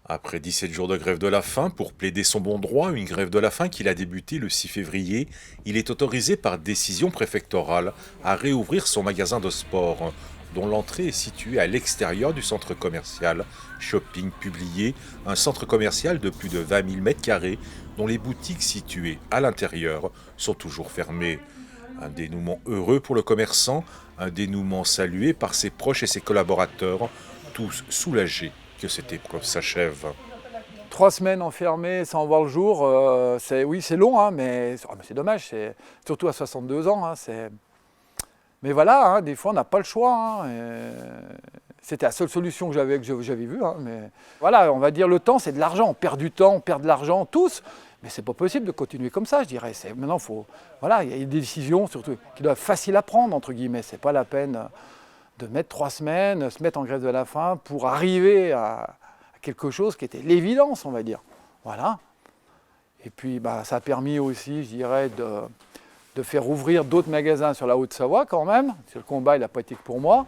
Après 17 jours de grève de la faim, pour plaider son bon droit, une grève de la faim qu'il a débuté le 6 février, il est autorisé par décision préfectorale à réouvrir son magasin de sport, dont l'entrée est située à l'extérieur du centre commercial. Shopping publié, un centre commercial de plus de 20 000 m², dont les boutiques situées à l'intérieur sont toujours fermées. Un dénouement heureux pour le commerçant, un dénouement salué par ses proches et ses collaborateurs, tous soulagés que cette épreuve s'achève. 3 semaines enfermées sans voir le jour, oui, c'est long, hein, mais c'est dommage, surtout à 62 ans. Hein, mais voilà, hein, des fois on n'a pas le choix. Hein, c'était la seule solution que j'avais vue. Hein, mais voilà, on va dire le temps, c'est de l'argent. On perd du temps, on perd de l'argent, tous. Mais c'est pas possible de continuer comme ça, je dirais. Maintenant, voilà, il y a des décisions surtout qui doivent être faciles à prendre, entre guillemets. C'est pas la peine de mettre 3 semaines, se mettre en grève de la faim pour arriver à quelque chose qui était l'évidence, on va dire. Voilà. Et puis, ça a permis aussi, je dirais, de faire ouvrir d'autres magasins sur la Haute-Savoie quand même. Le combat, il n'a pas été que pour moi.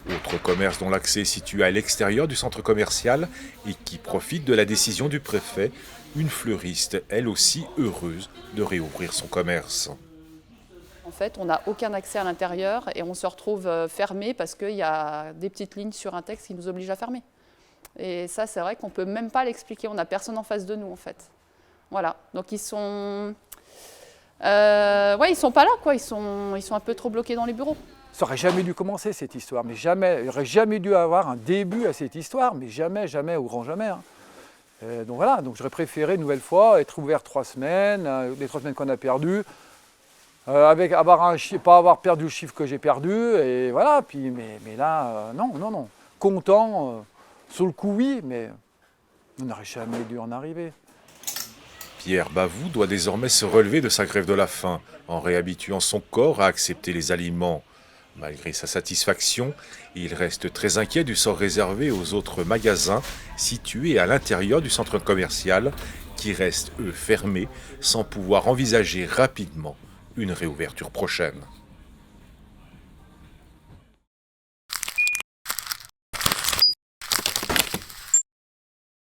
Autre commerce dont l'accès est situé à l'extérieur du centre commercial et qui profite de la décision du préfet, une fleuriste, elle aussi heureuse de réouvrir son commerce. En fait, on n'a aucun accès à l'intérieur et on se retrouve fermé parce qu'il y a des petites lignes sur un texte qui nous obligent à fermer. Et ça, c'est vrai qu'on ne peut même pas l'expliquer. On n'a personne en face de nous, en fait. Voilà. Donc, ils sont pas là, quoi. Ils sont un peu trop bloqués dans les bureaux. Ça n'aurait jamais dû commencer, cette histoire. Mais jamais, il n'aurait jamais dû avoir un début à cette histoire. Mais jamais, jamais, au grand jamais. Hein. Donc voilà, donc j'aurais préféré une nouvelle fois être ouvert 3 semaines, les 3 semaines qu'on a perdues, avec pas avoir perdu le chiffre que j'ai perdu, et voilà, puis, mais là, non. Content, sur le coup oui, mais on n'aurait jamais dû en arriver. Pierre Bavoux doit désormais se relever de sa grève de la faim, en réhabituant son corps à accepter les aliments. Malgré sa satisfaction, il reste très inquiet du sort réservé aux autres magasins situés à l'intérieur du centre commercial, qui restent, eux, fermés, sans pouvoir envisager rapidement une réouverture prochaine.